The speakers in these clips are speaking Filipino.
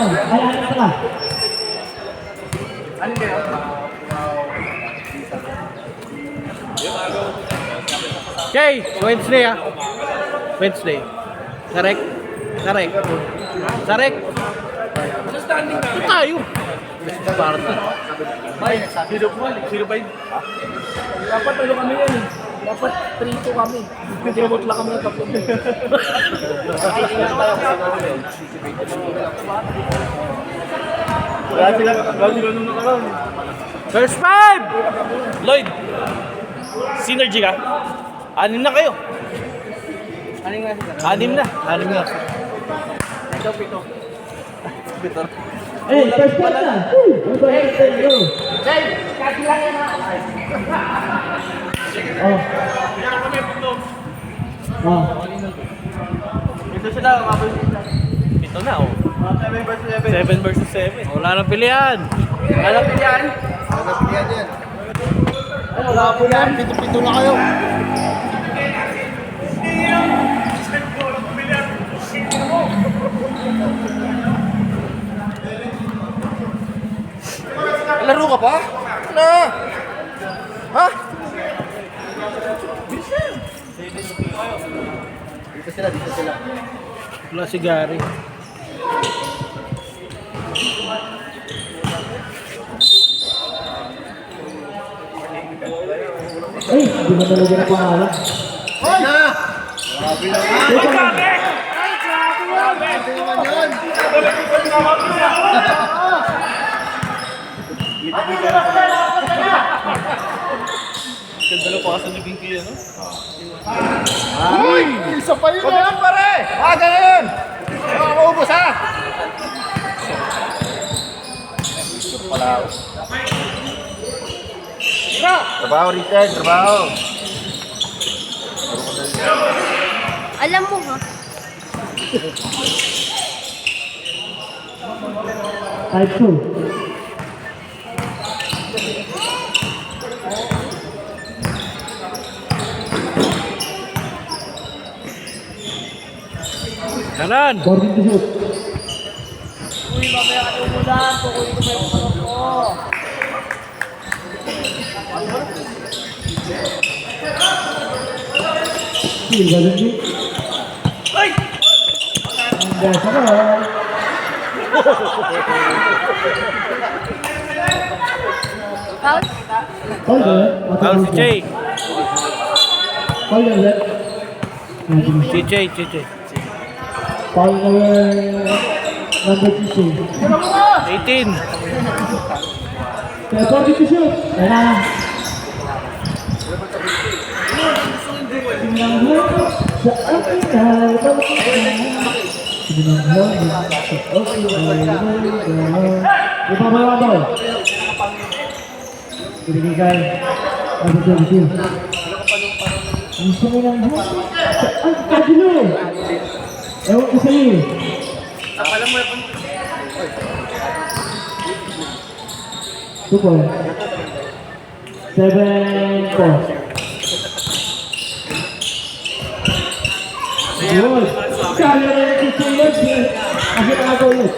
Ay, anak ka. Ano kayo? Okay, Wednesday ah. Wednesday. Sarek. Sarek. Sarek. Sa standing na. Ito tayo. Sparta. Bay, sino po? Sino ba yun? Dapat ano kami yan eh. Dapat 3-2 kami. Pinabot lang kami ng tatlong. Wala sila nung nakaraan. First five! Lloyd! Synergy ka? 6 na kayo. Ano nga sila? 6 na. 6 na. Pito. Eh, first shot na. Ano ba yung sa'yo? Dave, kasi lang yan ha. Oh. Oh. Ito sila, kapag Ito na oh. 7 versus 7. 7 versus 7. Wala nang pilihan. Alam mo yan? Wala po yan. Pito-pito na kayo. Laro ka pa? Na! Ha? Dito sila. Wala si Gary. Ay, hindi mo talaga na pangalan. Hoy! Na! Ganda na pa sa naging kaya, no? Uy! Isa pa yun! Huwag lang pare! Ganun! Maubos ha! Trabaho Richard, trabaho! Alam mo ha? Type 2. Kanan! According to shoot. Uy, mamaya ka umulan! Kukunin ko yung manok ko! Sige, galing din. Ay! Ang gasa na. Out? Call ba yan? Foul si Jay. Call yan, Red. CJ. Call na number 2. 18. Kaya according to shoot. Ayan na. Sinanglan sa aking ay Sinanglan sa aking ay Ipamalabaw. Binigay. Abis. Ang sinanglan sa aking kadilo. Ewan ko sa'yo. Alam mo yung 2 points. 7-4. Yun. Sabi na yung susunod. Kasi nakago ulit.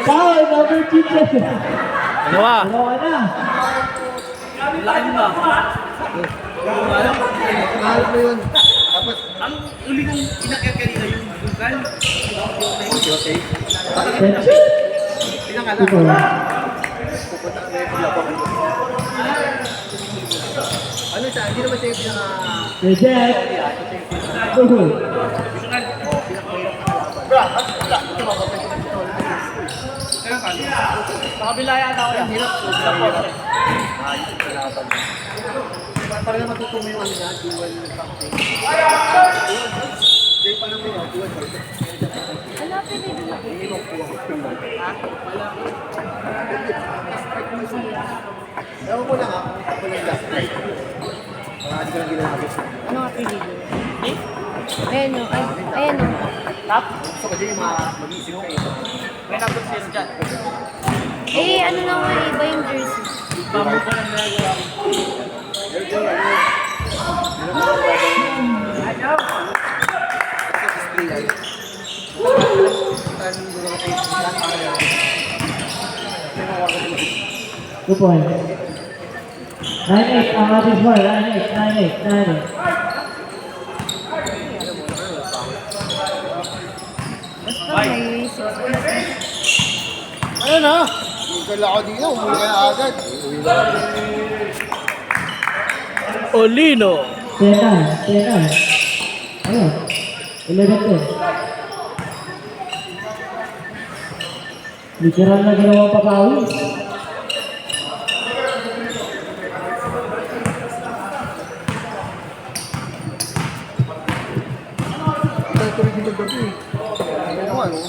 Foul, number 2. Dalawa. Dalawa na. laki mo na. Mahal mo yun. Tapos, ang uli kong pinakit kanina yung bukan. Okay. Attention. Pinakala. Ito. Pupunta ko yung labang. Ano siya? Hindi naman siya yung pinaka... Reject. Good. Nakabila yata ako yan. Hirap. Parang matutumo yung ano niya, dual something. Hindi pa naman yun, dual something. Hanapin din mo. Ewan ko lang ako lang last night. Hindi ko lang ginagawa. Ano nga pinili? Ayan o. Ayan o. Tap? Gusto ko din mag-iisip kayo. May number 6 dyan. Eh, ano na nga iba yung jersey. Bambo ko lang nagagawa. 2 points. 9-8 ang ating score. 9-8. Basta may 6 points. Ayun ha. Yung kala ko dito, umuwi na agad. Olino. 10-9. Ayun. 11-10. Literal na ginawang papawis. Ano nga, no?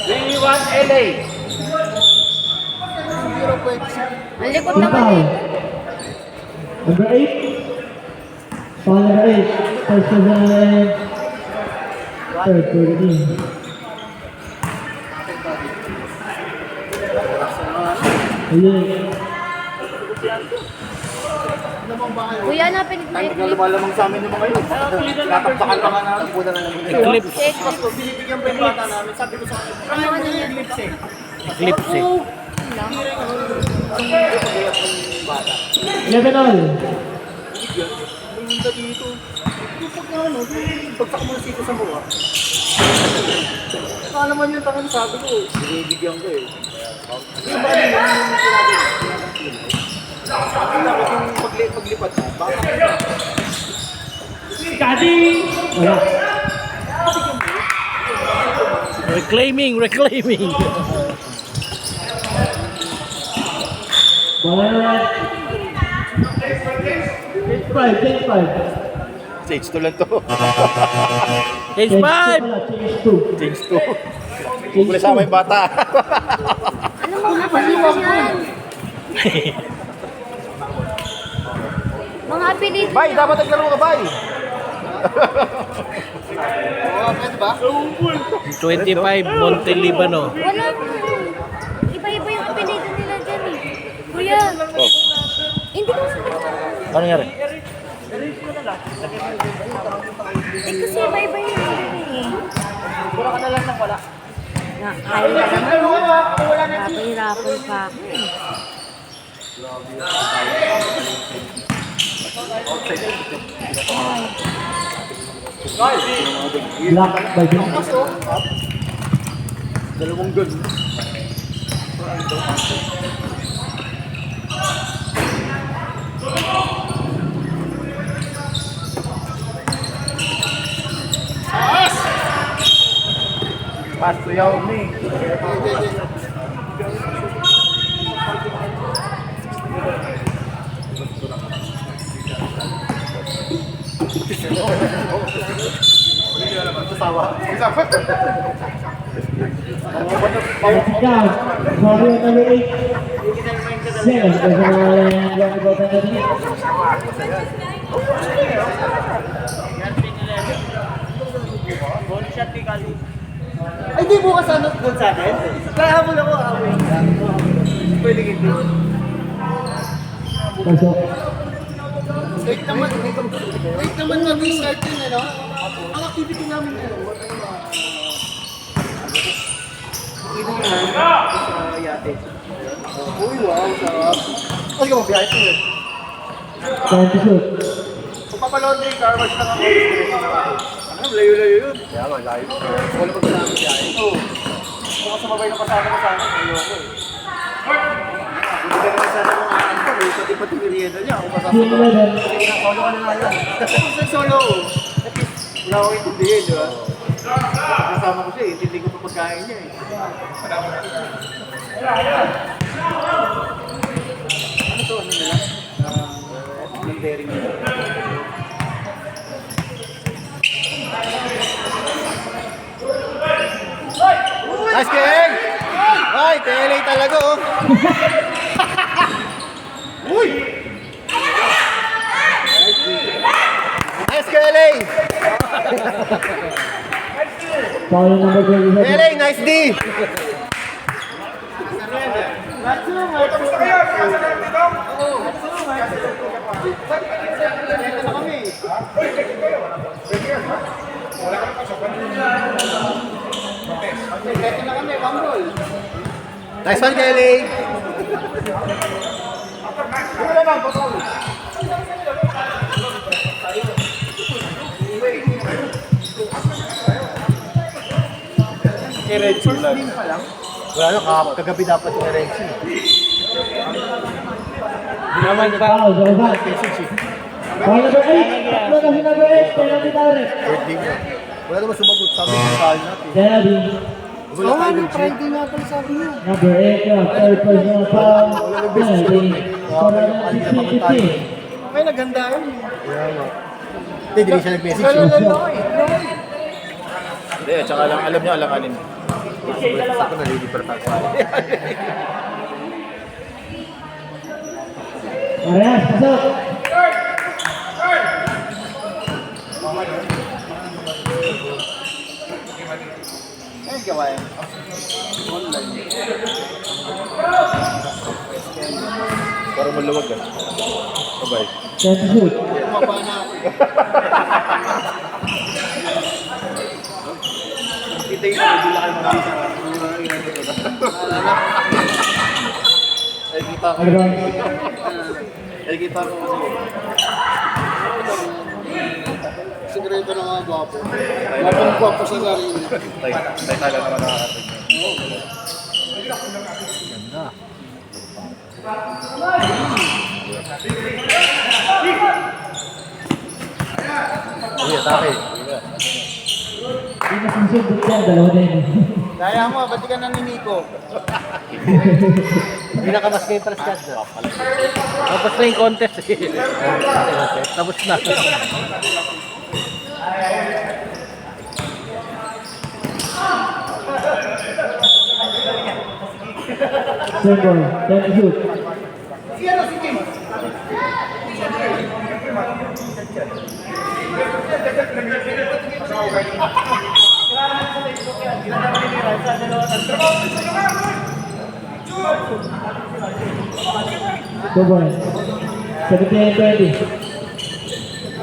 We want LA. Hindi raw pwede siya. Ang likod Foul. naman eh. Number 8. Foul number 8. First person and third for the team. Ayun. Kuya, hanapin mo Ay, yung hindi lumalamang sa amin yung mga yun. Tatakbakan pa nga namin. Puda na namin. Eclipse. Mas kung binibigyan pa yung bata namin, sabi ko sa akin, Ano yan? Eclipse. hindi pagayat ng bata. 11 all. Pumunta dito. Yung pag ano, pagsak mo na sito sa buwa. Saka naman yung tangan sabi ko, binibigyan ko eh. Yung ba ano yung sinabi ko? Tapos yung paglipat mo, baka Kadi! Wala. Reclaiming. Wala. 10-5. Stage 2 lang to. Change 5. Change 2. Stage 2. Bumuli sa amin bata. Ano mga apelido yan? Mga apelido Bay, yan. dapat naglaro ka, Bay. Oo, pwede ba? 25, Monte Libano. Wala mo. Iba-iba yung apelido nila dyan eh. Kuya, hindi ko Ano nangyari? kasi iba-iba yung apelido eh. Wala ka na lang ng wala. Ayaw na naman. Napahirapan pa ako eh. Block by the Dalawang gun. Pass to Yao Ming. Let's go. Sorry, number 8. 7. There's a long about the Ay, di bukas ano doon sa akin? Kaya habol ako, away. Pwede hindi. Pasok. Wait naman mag-start yun, ano? Ang activity namin ngayon. Hindi na sa yate. Uy, wow, sarap. Ay, ka mabiyahe ko yun. Time to shoot. Kung papalaundry, car wash na ako. Ano, layo-layo yun. Kaya nga, layo. Wala pag namin biyahe. Oo. Kung sumabay na kasama ko sa akin, ayoko eh. Hindi ka naman sana kung aanto, eh. Pati pati merienda niya. Ako Team masasama. 11. Solo ka na nga yan. Kung solo, at least wala akong intindihin, di ba? Kasama ko siya, intindi ko pa pagkain niya eh. Ano to, ano nila? Ng bearing nila. Nice game! Ay, TLA talaga oh! Uy! Nice KLA! Foul number 27. KLA, nice D! Beto na kami, Bambol. Nice one, Kelly. Wala lang, pasal. Kirenchi lang. Wala na, kagabi dapat yung Kirenchi. Naman pa. Foul, go back. Foul number 8. Tatlo na si number 8. Penalty direct. Third game na. Wala naman sumagot sa amin yung call natin. Penalty. Wala tayo ng Friday nga pala sabi niya. Number 8, third personal foul. Penalty. Score na 16-15. May naganda yun. Kaya nga. Hindi, hindi siya nag-message. Hindi, tsaka lang, alam niya, alanganin. Sa ako naliliper tayo. Parehas, pasok. Ayun, gawa yan. Online. Parang maluwag ah. Bye-bye. 10 to shoot. Mapa na ako. Kita yun, hindi lang kayo makakita. Ay, kita ko. Ano ba? Ay, kita ko. Sigurado na mga gwapo. Gwapong gwapo sa sarili. Tay tayo naman nakakatagal. Ganda. Uy, atake. Hindi na sinusunod yan, dalawa din. Kaya mo, ba't di ka naniniko? Pinakamas kayo para sa dyan. Tapos na yung contest eh. Tapos na. Circle, 10 to shoot. Go boys. 17-20.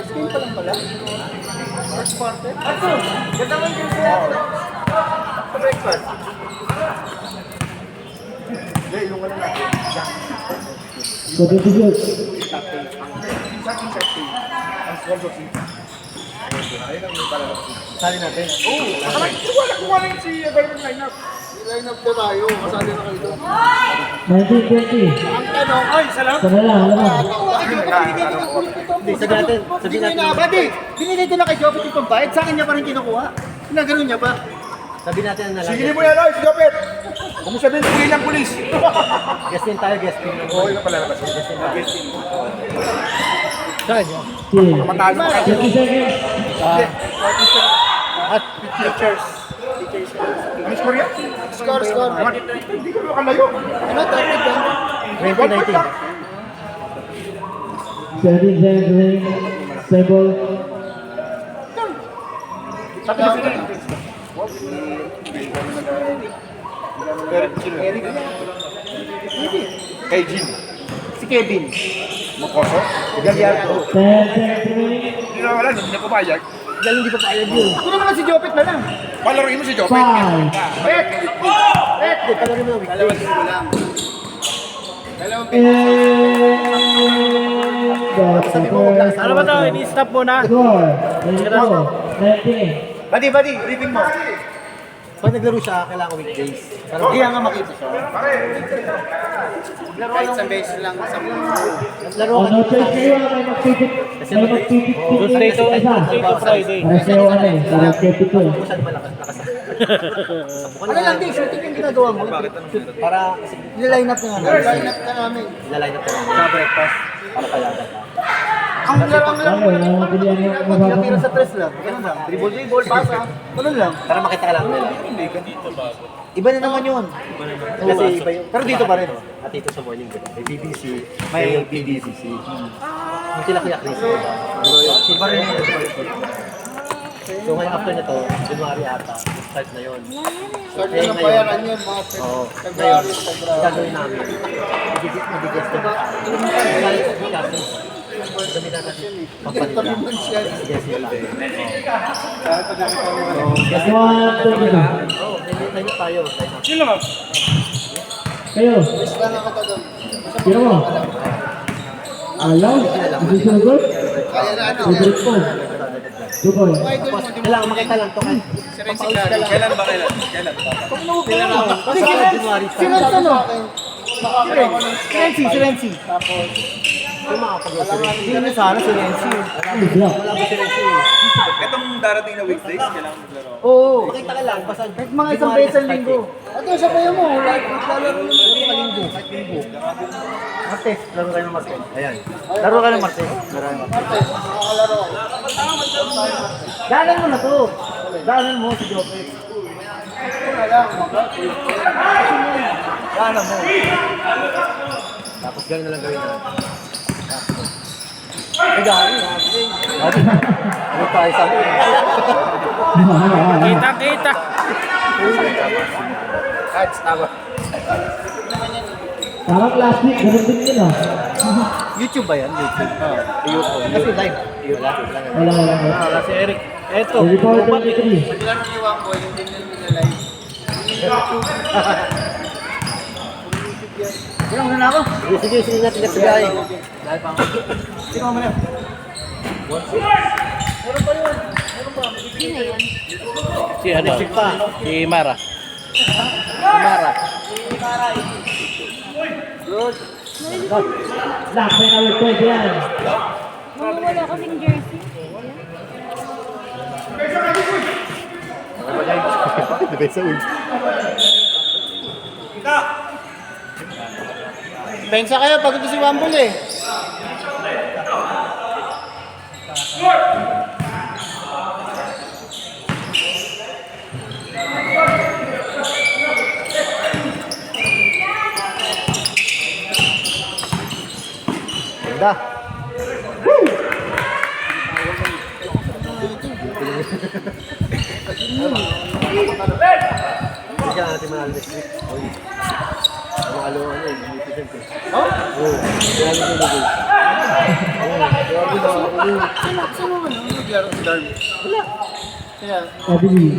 Skin pa lang pala. First quarter. Ato! Ganda mo yung siya. Sa breakfast. Hindi, yung ano natin. Go to shoot. Sali natin. Oo! Wala yung si Everman lineup. Lineup na tayo. Kasali na kayo doon. 19-20. Ang tanong, ay, salam. Sana lang, alam mo. Hindi, sabi natin. Sabi natin. Buddy, binigay ko na kay Jopet yung pambayad. Sa akin niya pa rin kinukuha. Pinagano niya pa. Sabi natin ang nalagay. Sige mo yan, ay, si Jopet! Kung mo sabihin, sige lang pulis! Guestin tayo, guestin. Oo, yun na pala labas. Saan yun? Chill. Matalo ka kayo. 50 seconds. At teachers. Ano score yan? Score. Hindi ko makalayo. Ano, 30 lang. 2019. 17 seconds remaining. Stable. Sabi na sila. Kay Jim. Si Kevin. Mokoso. Gagliardo. 10 seconds remaining. Hindi na wala, hindi na pumayag. Dahil hindi pa payag yun. Ako naman si Jopet na lang. Palaruin mo si Jopet. 5. Di, pala rin mo na weekday. Dalawang linggo lang. That's the first. Ano ba to? Ini-stop mo na. Score. 19. Buddy, briefing mo. Pag naglaro siya, kailangan weekdays. Kaya nga makita siya. Kahit sa beses lang sa Naglaro Oh, ka no choice kayo. May magpipit. May magpipit. Tuesday to Friday. Para sa'yo ano eh. Para skeptic ko eh. Saan malakas? Ano lang din, shooting yung ginagawa mo. Para, nilaline up na nga namin. Nilaline up na namin. Nilaline up na namin. Sa breakfast, para payagan ka. Ang lang Ano, pilihan yung Tira sa press lang. Ganun lang. Dribble, pasa. Ganun lang. Para makita ka lang nila. Iba na naman yun. Kasi iba yun. Pero dito pa rin. At dito sa morning, may BBC, may BBCC. Yung sila Kuya Chris. Iba rin yun. So ngayon after nito, January ata, start na yun. Start na ng bayaran yun, mga February, gagawin namin. Mag-digest na ba? Dami na natin pampalitan. Yes, That's one, 22. line up tayo. Line up. Sino lang? Kayo. Tira mo. Alaw. Hindi sinagot. Favorite ko. Duboy. Kailangan makita lang to. Kailan ba kailan? Kailan? Kasi January. Si Renzi. Hindi na sana si Renzi. Ay, black. Itong darating na weekdays, kailangan maglaro. Oo. Makita ka lang. Basta Kahit mga isang beses ang linggo. At yung sabayan mo, like maglalaro yung mga linggo. Kahit linggo. Martes, laro kayo ng Martes. Ayan. Laro ka ng Martes. Laro kayo ng Martes. Daanan mo na to. Daanan mo si Jopez. Daanan mo. Tapos gano'n na lang gawin natin. Ay, daanan. Ano tayo sa akin? Kita. Kita! Cards, tama. Parang last week, ganun din yun ah. YouTube ba yan? YouTube. YouTube. Kasi live. Wala. Wala. Wala si Eric. Eto. Report 23. Sino mo na ako? Sige natin na sigay. Sino mo na? Sino yan? Si ano? Si Mara. Mara. Black may number 20 yan. Wala kasing jersey. Pensa kayo pag ito si Wambul eh. Ganda. Hindi ka natin manalo next week. Ang mga alo, ano, magnificent eh. Oo. Kaya natin nilagay. Sabi niya.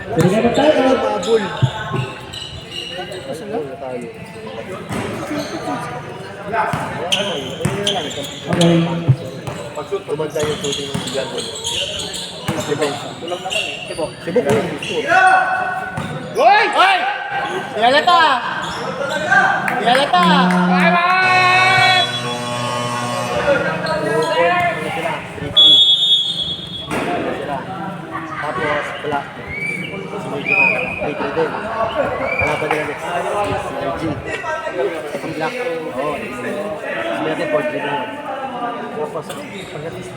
Pwede ka na tayo. Mabul. Tayo. Okay. Pag-shoot, tumanda yung shooting ng bigyan ko. Sibok. Tulog naman eh. Sibok. Sibok ko yung gusto. Hoy! Hoy! Yalata! Yalata! Tapos, wala. Si Medyo Mara. 3-3 din. Wala ba nila next? Si RG. Si Black. Oo. Si Meron 4-3 na yun. Tapos, pagkatis.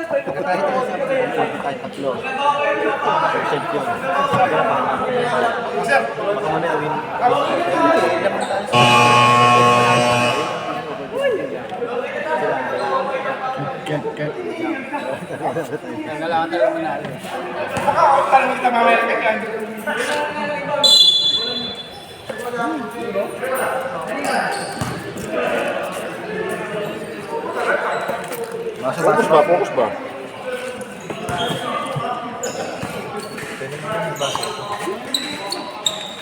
Pagkatahit na sa akin, 40 tayo tatlo. Champion. Baka man na win. Kailangan talaga manalo. Focus ba? Focus ba?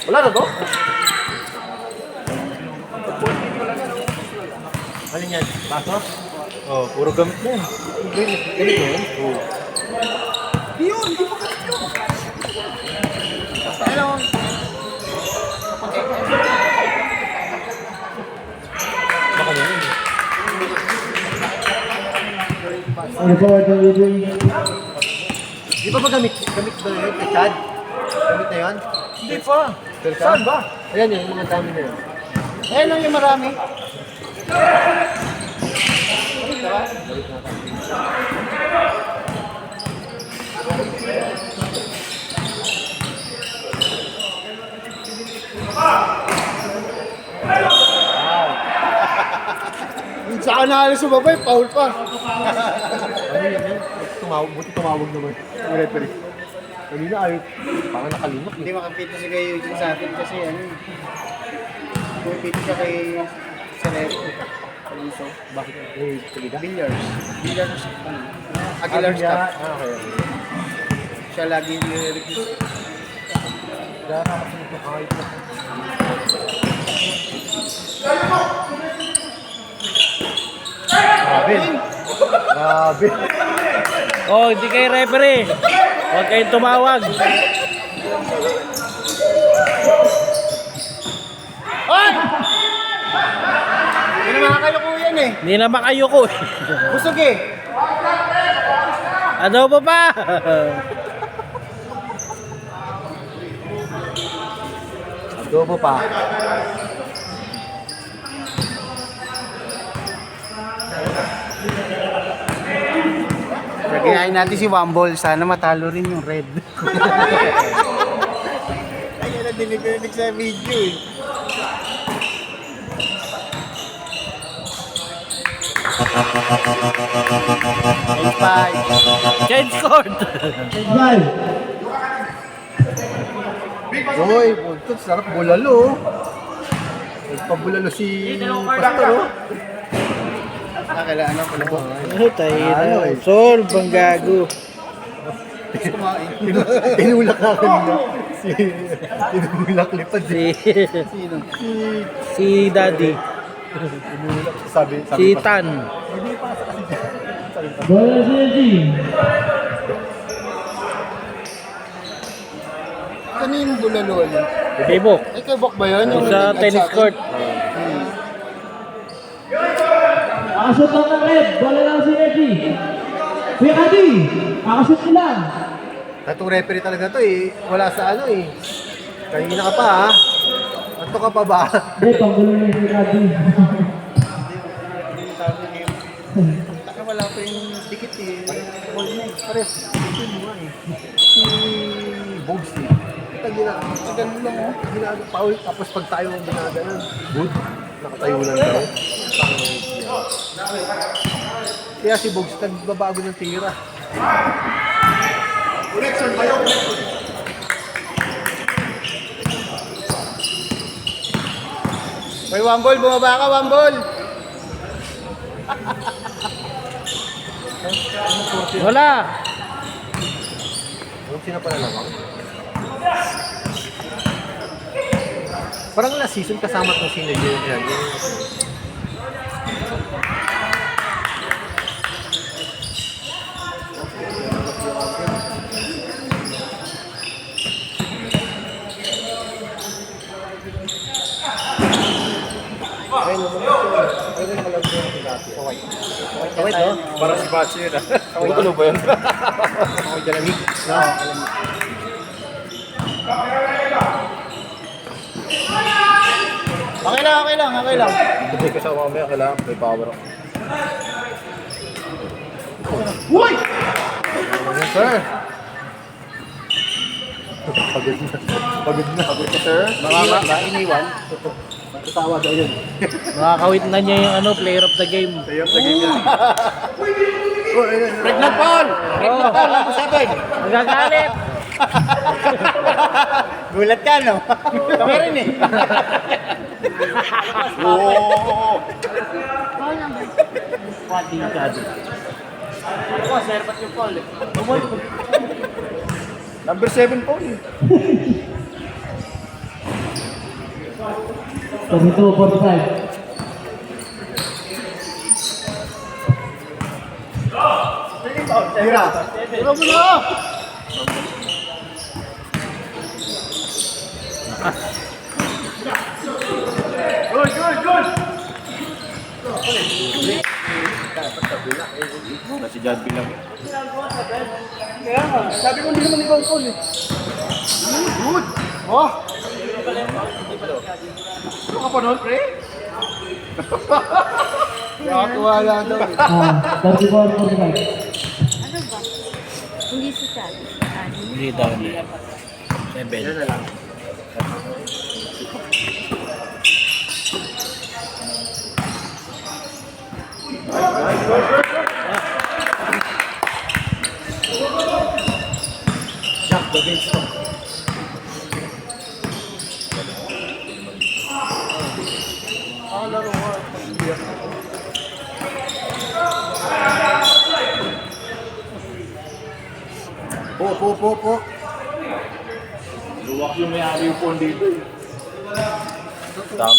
Wala na to? Alin yan? Baso? Oh, puro gamit na yan. Gamit na yan? Oo. Baka na yun. Report 23. Di ba ba gamit? Gamit ba yun? Kay Chad? Gamit na yun? Hindi pa. Saan ba? Ayan yung mga dami na yun. Ayan lang yung marami. Saan na alis sumabay, foul pa. Ano yun? Buti tumawag naman. Yung referee. Kanina ayaw. Parang nakalimot. Hindi makapito si kay Eugene sa atin kasi ano. Pumipito siya kay Serero. Kaluso. Bakit? Yung kalida? Billiards. Billiards. Aguilar Aguilar. staff. Okay. Siya lagi nire-request. Wala na kasi ito kahit na. Grabe. Grabe. Oh, hindi kayo referee. Huwag kayong tumawag. Oy! Hindi na makakaluko yan eh. Hindi na makayuko. Busog eh. Ano pa ba? Adobo pa. Lagayin natin si Wambol. Sana matalo rin yung red. Ayun na dinidinig sa video eh. Change court. Five. Uy, buntot, sarap bulalo. Nagpabulalo si Pastor, oh. Kailangan ko na po. Ano tayo Ano na? eh? Solve ang gago. Tinulak na kanina. Tinulak lipad eh. Sino? Si Daddy. Tinulak. Sabi Si Tan. Ball na synergy. Kanino bulalo? Bibok. Ay, kay Bok ba yun? Yung Sa nag-add tennis akin? court. Nakashoot lang ng red. Ball na synergy. Kuya Kadi, nakashoot nila. Tatong referee talaga to eh. Wala sa ano eh. Kanina ka pa ha. Ato ka pa ba? Hindi, panggulo na yung Kuya Kadi. Wala pa yung dikit eh. Ball na eh. Pares. Ito mo nga eh. Si Bogs eh. Ito ganun lang oh. Ginagawa pa ulit. Tapos pag tayo ang ginagawa. Good. Nakatayo lang daw. Kaya si Bogs nagbabago ng tira. May Wambol, bumaba ka, Wambol! Wala. Huwag sino pala lamang. Parang last season kasama itong sinigil yan. Ayun naman ito. Ayun naman lang ito yung dati. Kaway. Kaway to? Parang si Bachi yun ah. Ano ba yun? Kaway dalamig. No, dalamig. Okay lang, okay lang, okay lang. Hindi ka sa mamaya, kailangan may power ako. Yes, sir. Pagod na. Pagod na. Pagod na, sir. Iniwan. Tatawa daw yun. Nakakawit na niya yung ano, player of the game. Player of the game yan. Pregnant Paul! Pregnant Paul, ano sabi? Magagalit. Gulat ka, no? Kami rin eh. Oo! Ball number. Pati kado. Number 7 po eh. 42-45. Tira. Tira mo na! Si John bilang. Kaya nga, sabi ko hindi naman ikaw Paul eh. Good! Oh! Ano ka pa nun, pre? Nakatuwa lang daw eh. 34-45. Ano ba? Hindi si Chad. Hindi daw niya. 7. Yan na lang. Jack the Beanstalk. Po. Po. Luwak yung may-ari yung phone dito eh. Tam.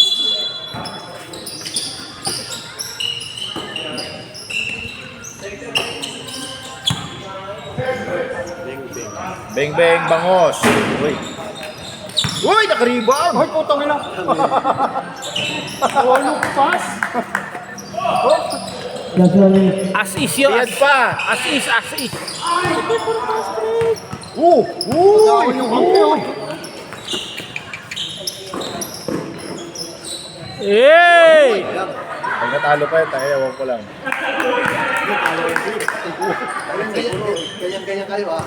Beng beng bangos. Uy. Uy, nakaribang. Ay, putang ina. Walong pass. Last one is As is yun. Ayan pa. As is. Down yung hangke oh. Hey! Pag natalo pa yun, tayo, ewan ko lang. Ganyan kayo ah.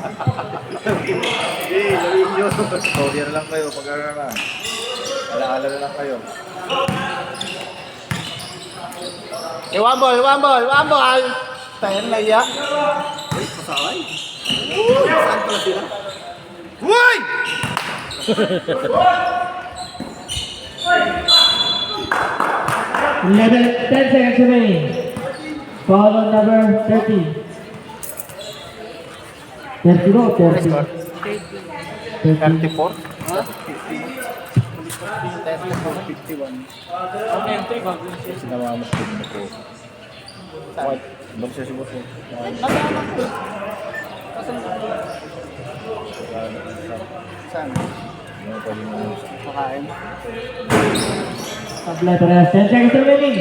Sorry na lang kayo, pag ano na. Alaala na lang kayo. One ball. Tayo na iya. Pasaway. Saan pala sila? Uy! 10 seconds remaining. Foul on number 30. 30 no? 30. 30. 34. Sinamamas ko mo po. What? Bang siya si boss mo? Saan? Ano pa rin mo? Kakain. Apply parehas. 10 seconds remaining.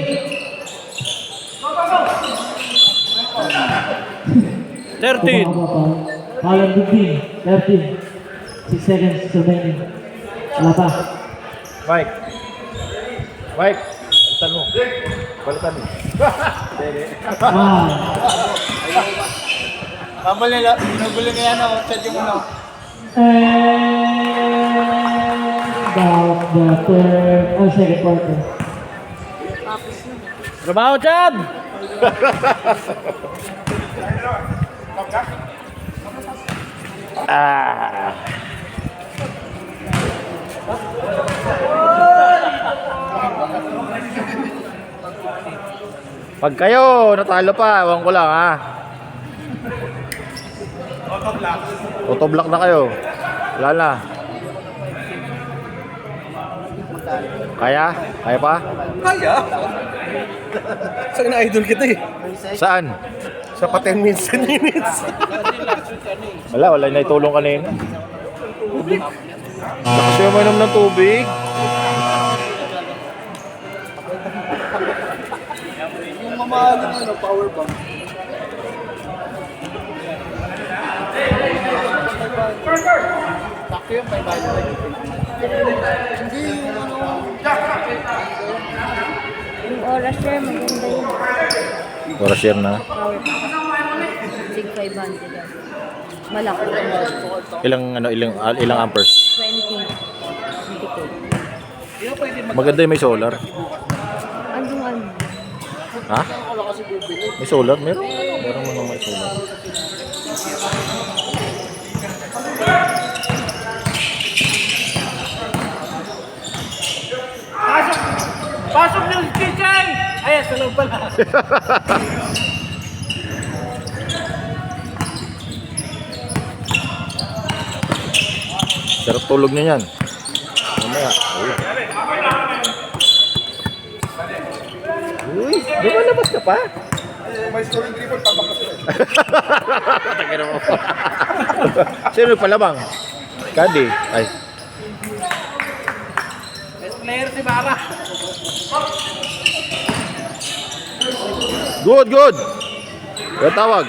Foul on 15. 13. 6 seconds remaining. Wala pa. Mike! Balitan mo. Balitan mo. Ah. Kambal nila. Binugulo niya yan ako. Chat yung ano. And about the second quarter. Trabaho dyan! Pag kayo, natalo pa, ewan ko lang ha. Autoblock na kayo. Wala na. Kaya? Kaya pa? Kaya? Saan na-idol kita eh? Saan? Sa pa 10 minutes, 10 minutes. Wala na itulong kanina. Kasi uminom ng tubig. Yung mamahal ng ano, power bank. Sakto yung 500. Hindi yung ano. Yung oras sir, maganda yun. Para share na. Power bank. Sig 500 yan. Malaki. Ilang amperes? 20. 20K. Maganda yung may solar. Anong ano? Ha? May solar? Meron mga may solar. Pasok ng kitchen! Ayan, sa loob pala. Sarap tulog niya yan. Mamaya. Uy, lumalabas ka pa? May story report, papakas ko. Tangina mo. Sino yung palabang? Kadi. Ay. Best player si Bara. Good. Yung tawag.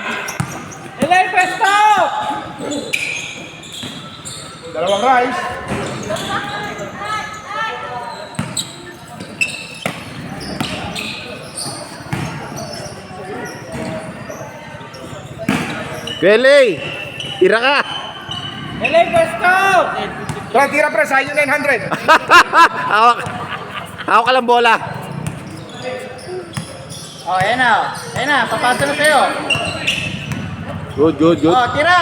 Elay, Presto! Dalawang rice. Kweley! Tira ka! Elay, Presto! Tira pre, sa'yo 900. Hawak ka lang bola. Oh, ayan na. Ayan na, papasa na sa'yo. Good. Oh, tira!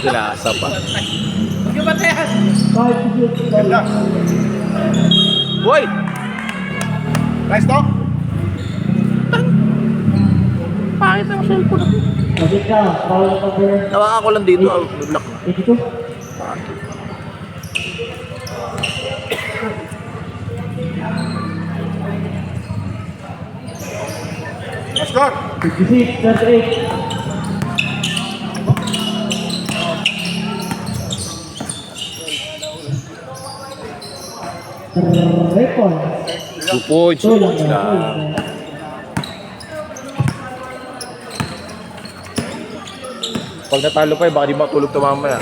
Tinasa pa. Huwag yung batayan. 5 to shoot. Boy! Rice to? Pangit makita yung cellphone. Magic ka, foul number Nawakan ko lang dito. May block na. 82. Score! 56, 38. Repon. 2 points. Tulang Tulang na. lang. Pag natalo pa, baka di matulog to mamaya.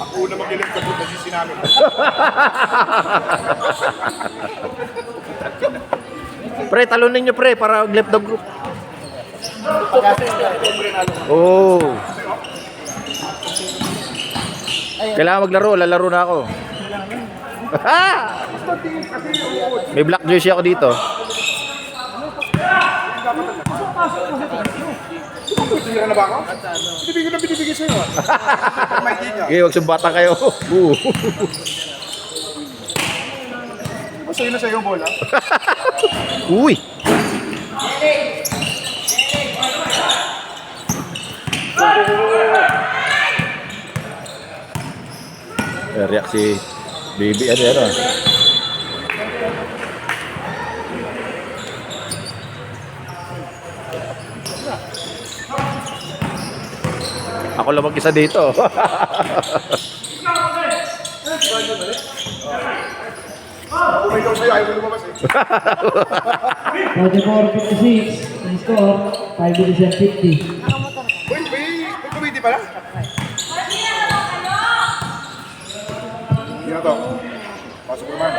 Ako na mag-ilag sa buta si namin. Pre, talunin nyo pre, para left the group. Oh. Kailangan maglaro, lalaro na ako. May black jersey ako dito. Tira na ba ako? Binibigyan na binibigyan sa'yo. May tiga. Okay, wag sumbata kayo. Sa'yo na sa'yo yung bola. Uy! React si Baby, ano. Ako lang mag-isa dito. Umay daw sa'yo, ayaw mo lumabas eh. 44, 56. Ang score, 5 minutes and 50. May committee pala? Hindi na to. Pasok ko naman.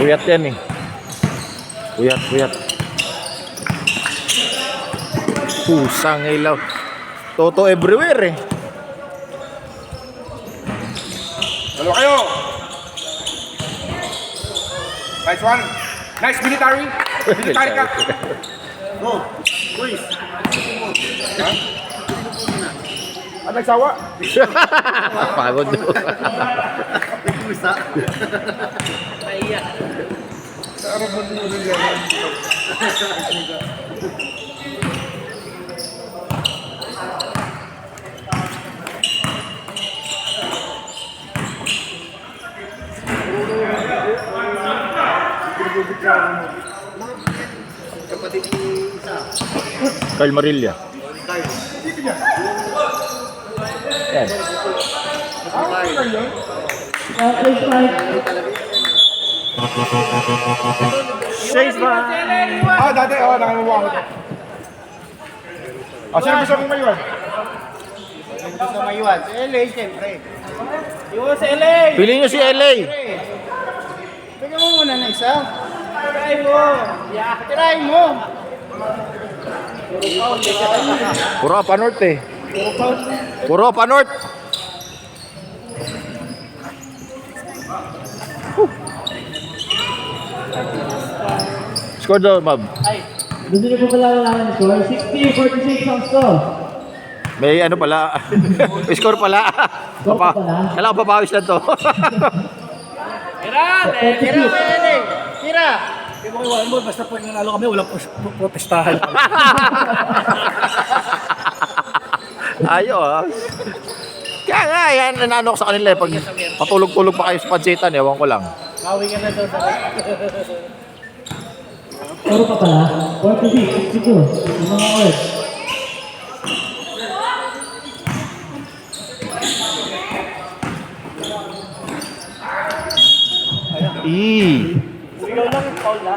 Puyat yan eh. Puyat. Pusang ilaw. Toto everywhere eh. Dalo kayo! Nice one! Nice military! Military ka! Go! Please! Ha? Ah, nagsawa? Pagod doon. Ano ba nyo yan? Kyle Marilla. Yan. Place 5. Chase ba? Ah, dati, nakamumuha ko. Sino gusto mong mayuan? Gusto mayuan. Si LA, siyempre. Yung si LA! Pili nyo si LA. Bigyan mo muna ng isa. Tirahin mo. Tirahin mo. Puro pa north eh. Puro pa north. Score daw, Bob. Gusto niyo po pala wala ng score? 60-46 ang score. May ano pala. May score pala. Score pa pala? Kailangan papawis na to. Tira! Tira! Tira! Hindi mo iwan mo. Basta pag nanalo kami, walang protestahan. Ayos. Kaya nga, yan, nanano ko sa kanila eh. Pag patulog-tulog pa kayo sa pansitan, ewan ko lang. Bawi ka na doon sa Puro pa pala? 46, 62. Yung mga words. Ikaw lang yung foul na.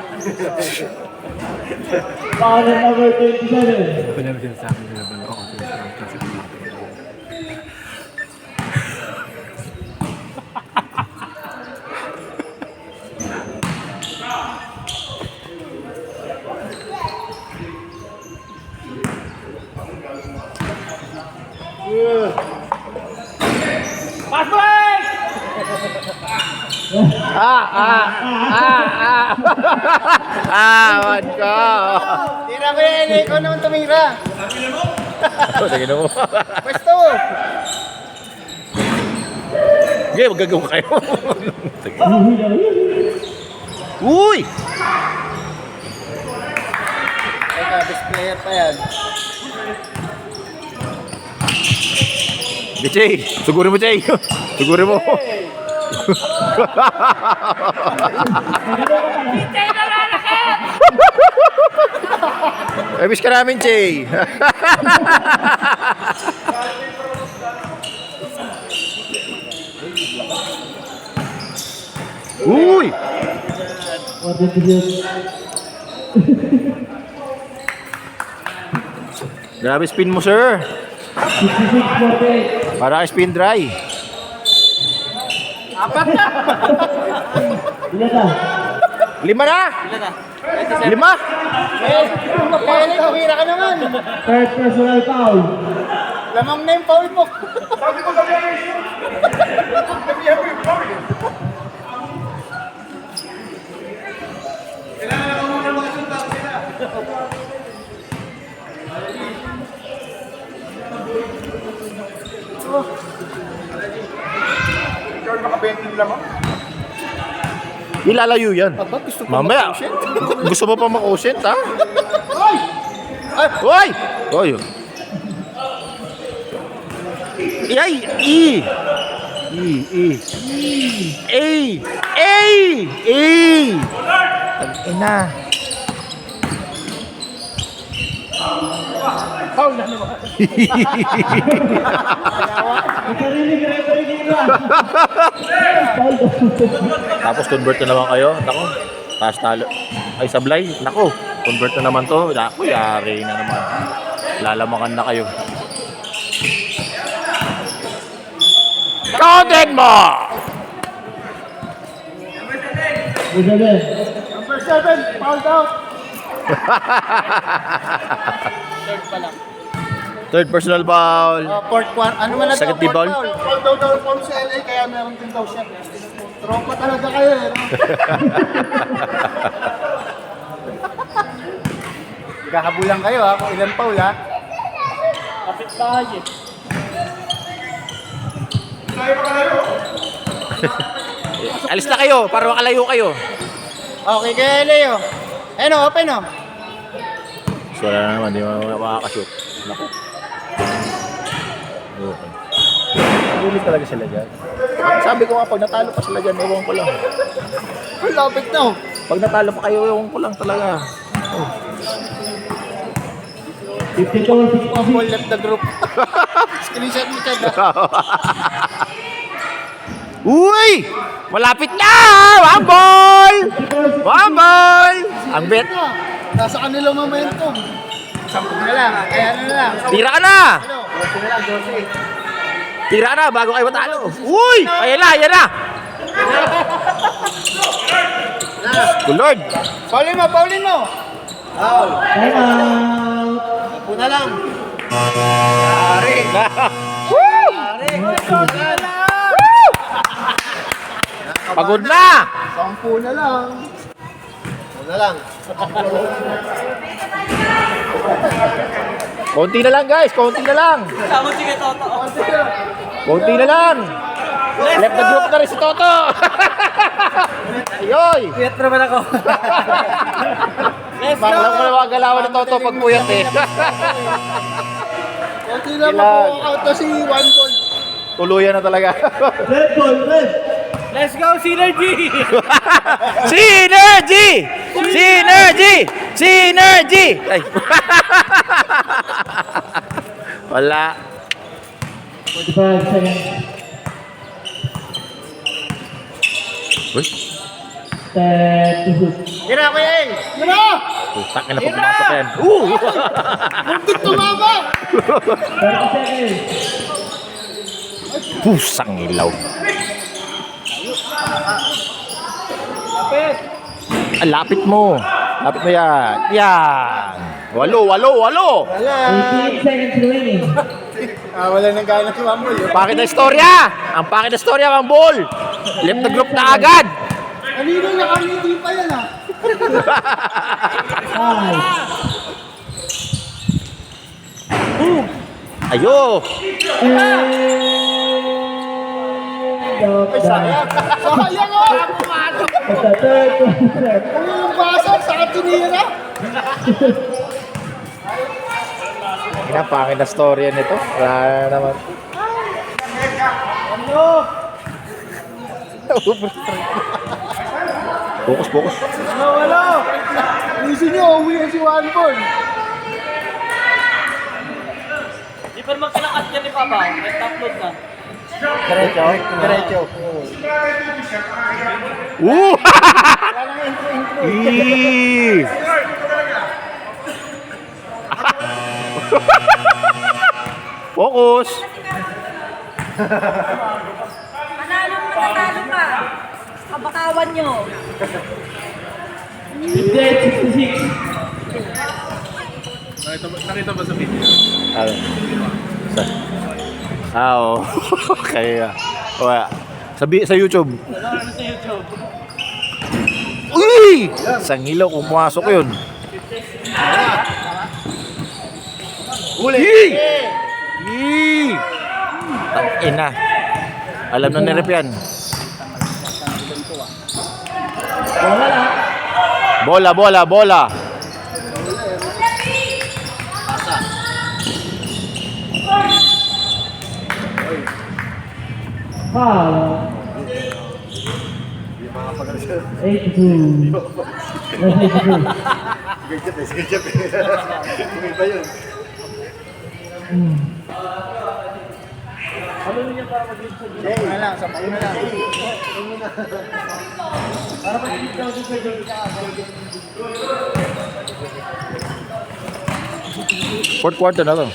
Foul number 27. Pass break! Wan ko. Tira ko yan, ikaw naman tumira. Sige na mo. Pwesto! Sige, magagawa kayo. Uy! Best player pa yan. Jay, sugurin mo, Jay. Sugurin mo. Miss ka namin, Jay. Uy! What did you do? Grabe spin mo, sir. 66-48. Para kay spin dry. Ilan na? 5 na! 5? Kaya na, kumira ka naman. Third personal foul. Lamang na yung foul mo. Sabi ko sabi yung foul. Kailangan ako muna mga sunta sila. Ikaw naka-20 lamang? Ilalayo yan. Aba, gusto ko Mamaya. mag-quotient. Gusto mo pa mag-quotient, ha? Ay! Ay! Hoy! Hoy! Ay! E! Ina. Foul na naman. Nakarinig na Foul. Tapos convert na naman kayo. Nako. Taas talo. Ay, sablay. Nako. Convert na naman to. Nako, yari na naman. Lalamakan na kayo. Counted mo! Isabel. Number 7, fouled out. Third personal foul. Fourth quarter. Ano man na Second team foul? Foul daw foul sa LA, kaya meron din daw siya. Tropa talaga kayo eh. No? Kahabulan kayo ha, kung ilan foul ha. Kapit tayo. Alis na kayo para makalayo kayo. Okay, kaya Leo. Ayun o, open o. So, wala na naman. Di mo makakashoot. Naku. Okay. Ulit talaga sila dyan. Sabi ko nga, pag natalo pa sila dyan, ewan ko lang. Ang lapit na o. Pag natalo pa kayo, ewan ko lang talaga. Oh. 52-66. Ball left the group. Screenshot mo siya. Uy! Malapit na! One ball! One ball! Ang bet. Nasa kanila momentum. 10 na lang. Kaya ano na lang. Tira ka na! Ano? 12 na lang, 12. Tira ka na bago kayo matalo. Uy! Ayan na, ayan na! Good Lord! Paulin mo, Paulin mo. Foul. Time out. Una lang. Pagod na! 10 na lang. Una lang. Konti na lang guys, konti na lang. Konti na lang. Left the group na rin si Toto. Ayoy! Piyat naman ako. Bakla ko na galawan ni Toto pag puyat eh. Konti lang mako-out na si One Ball. Tuluyan na talaga. Red ball, red. Let's go, Synergy! Synergy! Synergy! Synergy! Ay. Wala. 45 seconds. Uy, 10-2. Yan na, Kuya El. Yan na! putak na pag pumasok yan. Muntik tumama! 30 seconds. Pusang ilaw. Kapit! Ah, lapit mo. Lapit mo yan. Yan. 8. Wala. 18 seconds remaining. Wala nang gana si One Ball. Pakit na istorya. Ang pakit na istorya, Mang Ball. Left the group na agad. Kanino nakangiti pa yan ha? 5. Ayo. Ay, sayang. Sayang o! Ako mato. Basta third quarter. Kung yung basa, saka tinira. Ina, pangit na story yan ito. Wala na naman. Focus, focus. Wala! Isin nyo, uwi na si Wanborn. Di pa naman kinakat yan ni Papa. May upload na. Diretso. Diretso. Woo! Eee! Focus! Manalo matatalo ka. Kabakawan nyo. 58-66. Nakita ba sa video? Ano? Oo. Kaya. Wala. Sa YouTube. Ano sa YouTube? Uy! Isang ilaw kung pumasok yun. Uli! Yee! Tangina. Alam na ni Rep yan. Wala lang. Bola, bola, bola. Foul. 82. Last 82. Sige, Jeff. Iba yun. Una lang, sa una lang. Para pag-ibig daw sa Fourth quarter na to.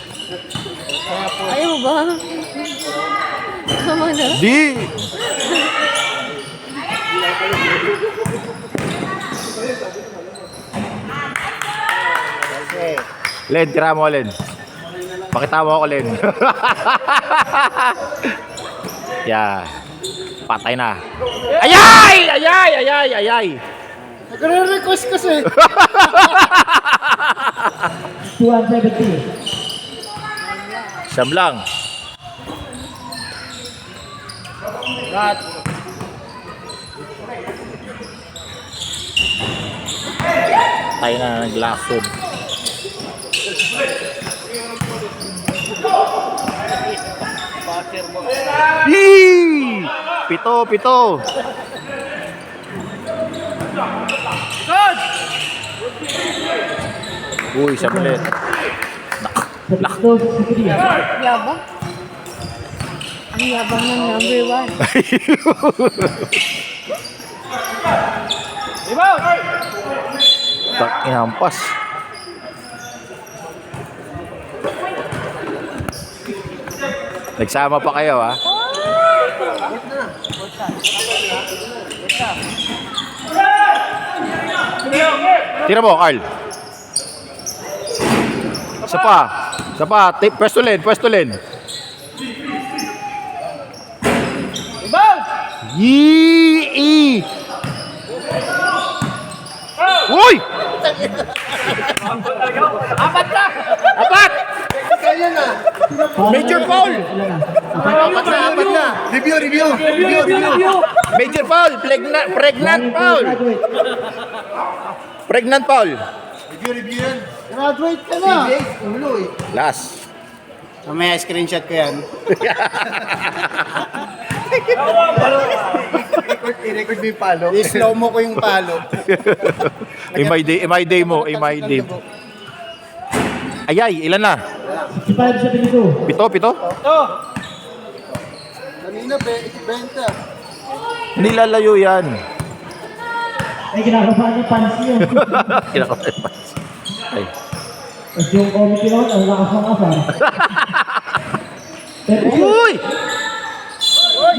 Ayaw ba? Tama na. Di! Len, tira mo, Len. Pakita mo ako, Len. Yeah. Patay na. Ayay! Ayay! Ayay! Ayay! Nagre-request kasi. 270. Siyam lang. Tayo na ng glasswood. Yee! Pito. Uy, siya ulit. Yabang. Ang yabang ng number 1. Tak inampas. Nagsama pa kayo, ha? Tira mo, Carl. Isa pa. Pwesto len. Yee! Uy! Apat! Kaya na. Major foul! Apat na. Review. Major foul! Pregnant foul! Pregnant foul! Review yan. Graduate ka na. Ulo eh. Last. Mamaya screenshot ko yan. I-record mo yung palo. I-slow mo ko yung palo. My day mo. Ayay, ilan na? 65-72. Pito? Kanina, 20. Nilalayo yan. Ay, kinakabahan yung pants niyo. Kinakabahan pa. Ay. At yung committee noon, ang lakas ng asar. Uy!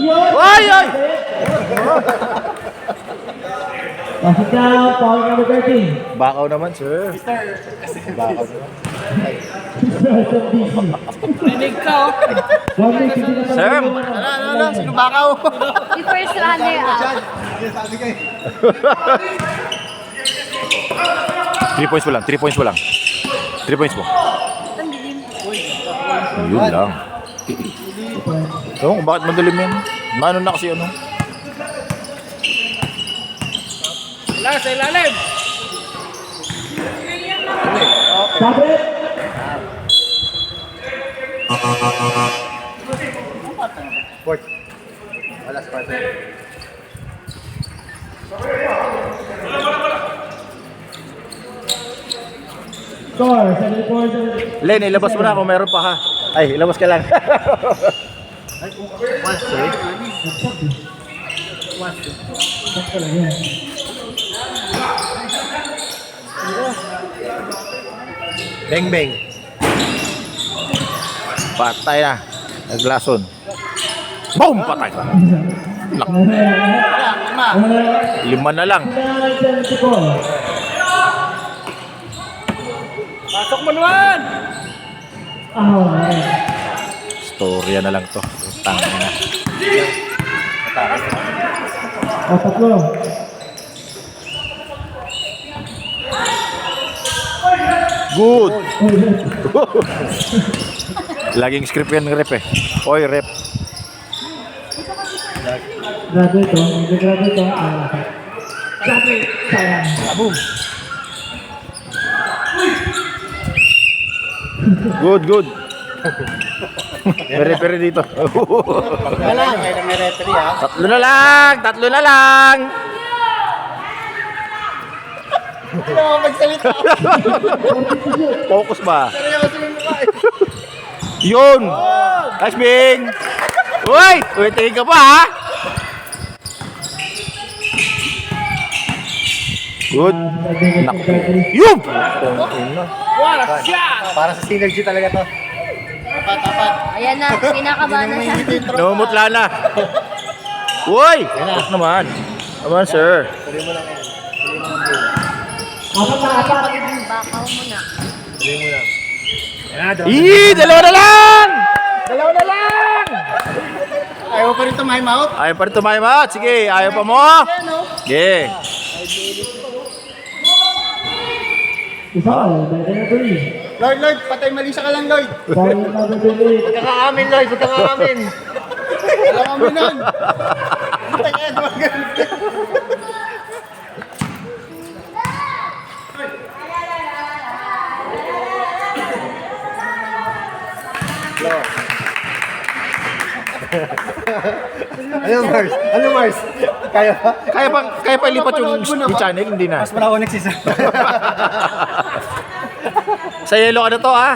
Yun! Ay! Pasok na, foul number 13. Bakaw naman, sir. Bakaw naman. Rinig ka, oh. 160 na Sir! Ano, sino bakaw? Yung first runner up. Sabi kayo. 3 points mo lang. 3 points mo. Yun lang. So, bakit madalim yan? Mano na kasi ano? Wala, sa ilalim. Sabit! Sport. Wala Sparta. Score, 74. Len, ilabas mo na kung meron pa ha. Ay, ilabas ka lang. Beng beng. Patay na. Naglason. Boom! Patay. Lak. 5 na lang. 74. Pasok mo naman! Storya na lang to. Tangin na. Tatlo. Good! Laging script yan ng rep eh. Oy, rep. Grabe ito. Grabe ito. Grabe. Sayang. Boom. Good, good. Pere-pere dito. Wala. May referee ha. Tatlo na lang! Tatlo na lang! Hindi naman magsalita. Focus ba? Seryoso yung mukha eh. Yun! Nice, Bing! Uy! Uy, tingin ka pa, ha? Good. Naku. Yun! What a shot! Para sa synergy talaga to. Tapat. Ayan na, kinakabahan na siya. Namumutla na. Uy! Focus naman. Naman, sir. Tuloy mo lang yan. Pagiging bakaw mo na. Tuloy mo lang. Dalawa na lang! Dalawa na lang! Ayaw pa rin tumahay out? Ayaw pa rin tumahimat. Sige, ayaw pa mo. Sige. Isa ka. Better na 3. Lord, patay mali siya ka lang, Lord. Foul number 28. Huwag kang aamin, Lord. Huwag kang aamin. Alam mo nun. Patay ka, duwag Ano Mars? Ano Mars? Kaya ba? Kaya pa ilipat yung channel, hindi na. Mas wala ko nagsisa. Sa yellow ka na to, ha?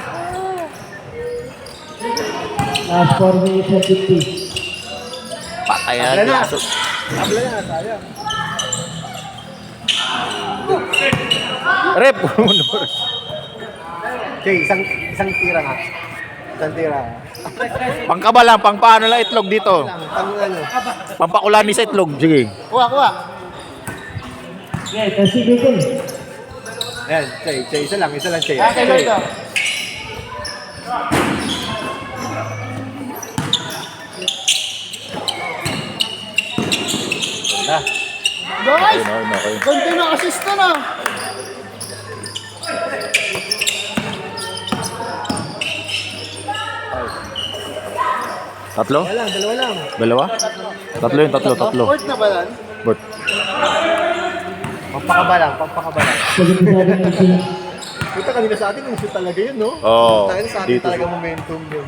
Last 4 minutes and 50. Patay Wala na. na. Abla na, sayang. Rep. Okay, isang tira nga. Isang tira. Pangkaba lang, pang paano lang itlog dito. Pang ano? Pampakulani sa itlog. Sige. Kuha. Yeah, kasi dito. Ayan, Chay, isa lang Chay. Okay, Lord. Guys! Ayun, okay. Ganda na assist na. Tatlo? Dalawa lang. Dalawa? Tatlo yun, tatlo. Fourth na ba yan? Bert. Pampakaba lang. 77 minutes. Kita kanina sa atin, yung shoot talaga yun, no? Oo. Tayo sa atin Dito. talaga momentum yun.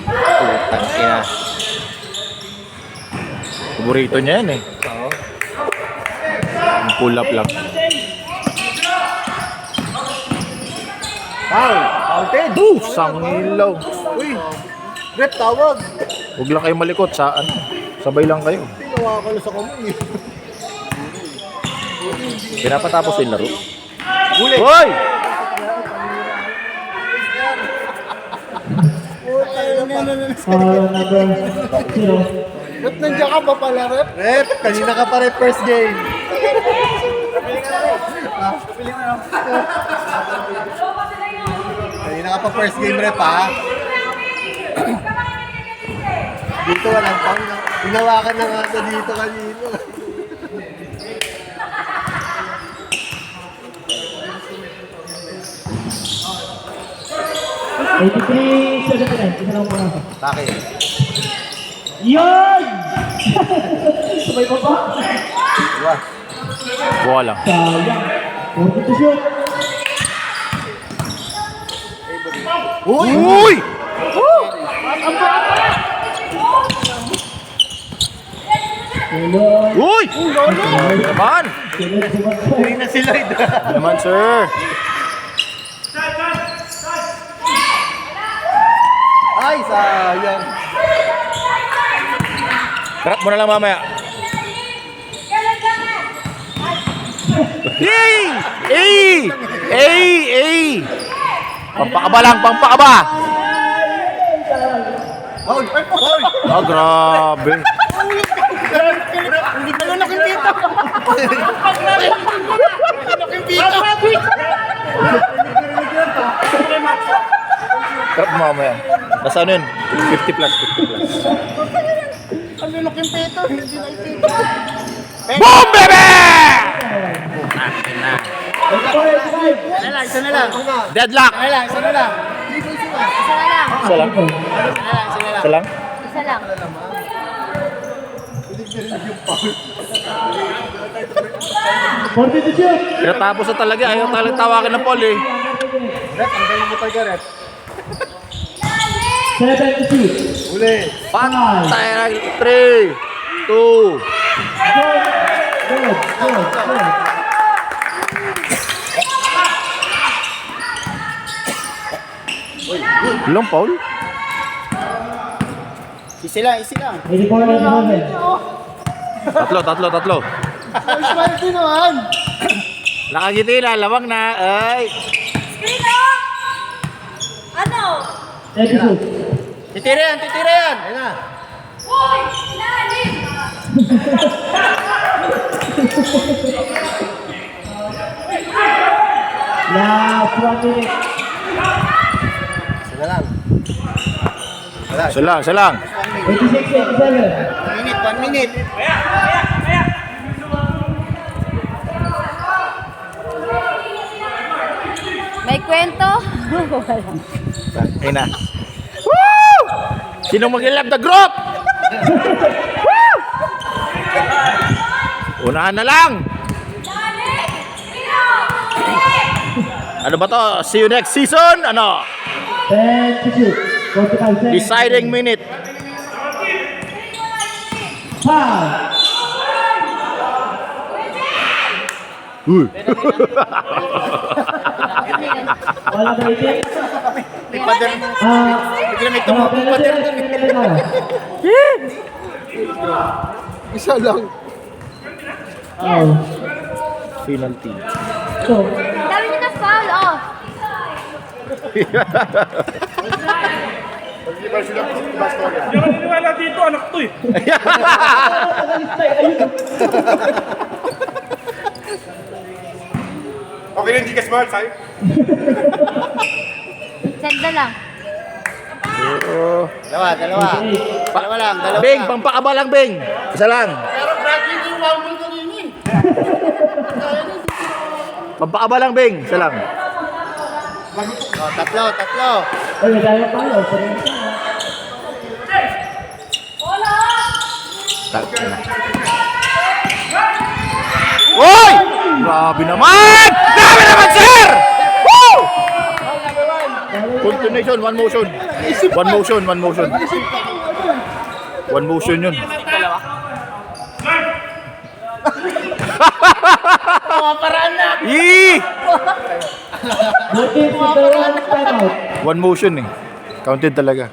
Putang ina. Paborito niya yan eh. Oo. Yung pull up lang. Outed! Sangilaw. Uy! Rep, tawag! Huwag lang kayo malikot sa ano. Sabay lang kayo. Tinawa ka lang sa kamay eh. Pinapatapos yung laro. Huli! Hoy! Foul number 0. Rep, nandiyan ka pa pala, Rep? Rep, kanina ka pa Rep first game. Kanina ka pa first game, Rep, ha? Dito walang pang. Hinawakan na nga sa dito kanina. Isa lang pumasok. Bakit? Yun! Sabay pa ba? Diba? Buka lang. Sayang. 40 to shoot. Uy! Uy! Tuloy. Uy! Naman! Sunod si Mansur. Hindi na si Lloyd. Naman, sir. Ay, sayang. Trap mo na lang mamaya. Yay! Ay! Ay! Ay! Pampakaba lang, pampakaba! Foul! Foul! Ah, grabe. Hindi ka lang nakikita. Trap mo mamaya. Nasa ano yun? 50 plus, 50 plus. Ang lulok yung pito. Hindi nakikita. Boom, baby! Isa na lang. Deadlock! Isa na lang. Isa na lang. Isa lang? Isa lang? Isa lang. 40 to shoot. Pinatapos na talaga. Ayaw talagang tawakin ng Paul eh. Ret, ang galing mo talaga, Ret. 7 to shoot. Uli. Patay! 3, 2, Good. Good. Good. Good. Long Paul? Isi lang, isi lang. 84 na naman. Tatlo. Ang smile din naman. Nakagiti na, lawang na. Ay! Sino? Ano? 10 to shoot. Titira yan. Ayun na. Hoy! Ilalim! Last 1 minute. Isa na lang. Wala. Isa lang. 86, 87. 1 minute. May kwento? Ayun na. Woo! Sinong mag-love the group? Woo! Unahan na lang. Ano ba to? See you next season? Ano? 10 to shoot. 45 seconds. Deciding minute. Foul. Wala ba itin? May pader. Bigla may Ano, tumakbong pader doon. Isa lang. Oh. Penalty. So, Dami niyo na foul, oh. Hindi ako niniwala dito, anak to eh. Okay lang, Gcash Smart, sa'yo. Send na lang. Dalawa. Dalawa lang. Beng, pampakaba lang, Beng. Isa lang. Pero grabe yung wawal kanina eh. Pampakaba lang, Beng. Isa lang. Oh, tatlo. ay, nagaya pa yun. Pero yung isa, Uy! Grabe naman! Grabe naman, sir! Woo! Continuation, one motion. One motion yun. Paraan na. Yee! Notice the timeout. One motion eh. Counted talaga.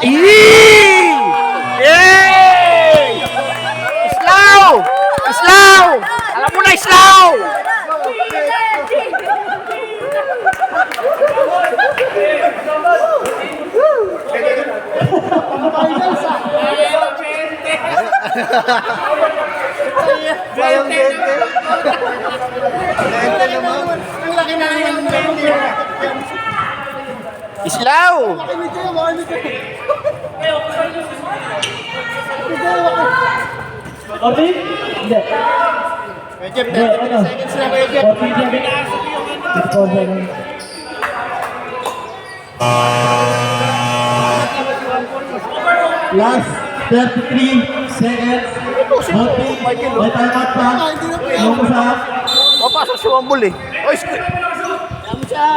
Yee! Yay! Islaw! Alam mo na, Islaw! Sayang dente. Dente naman. Ang laki na naman ng dente. Islaw! Okay? Hindi. Medyo Hindi, ano? 30 seconds na medyo. 40 seconds. 4 seconds. Last 33 seconds. Notice. May timeout pa. Yung usap. Papasok si Wambul eh. Oy, siya.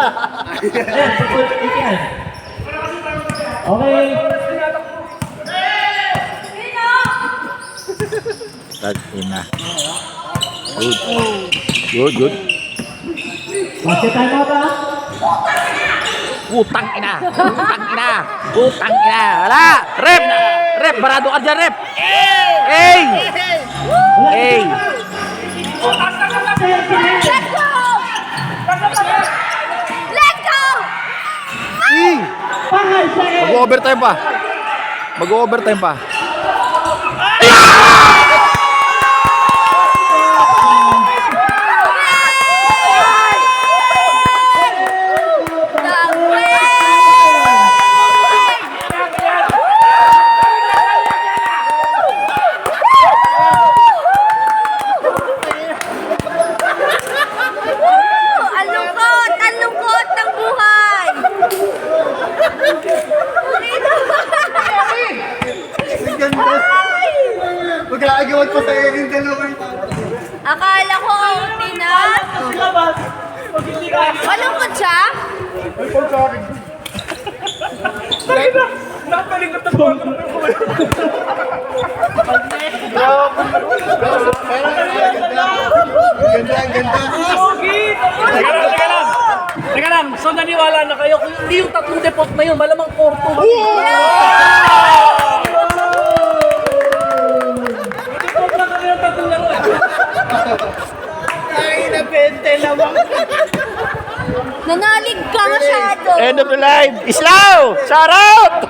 Ayan, support yan. Okay. Tag ina. Good. Good, good. Basket time out ha. Putang ina. Putang ina. Putang ina. Wala. Rep. Rep. Barado ka dyan, rep. Hey. Hey. Let's go! Let's go! Pangay sa Mag-overtime pa. Mag-overtime pa. Ang lungkot ng buhay! Ang ganda. Mag-aagawan pa tayo yung dalawa. Akala ko ang tinas. Malungkot siya? Ay, Paul sa akin. Nakapalingot na buwan ko. Ang ganda. Teka lang. So naniwala na kayo kung hindi yung tatlong depot na yun, malamang 4-2. Depot na kami yung tatlong laro eh. Nanalig ka masyado. End of the line. Islaw! Shout out!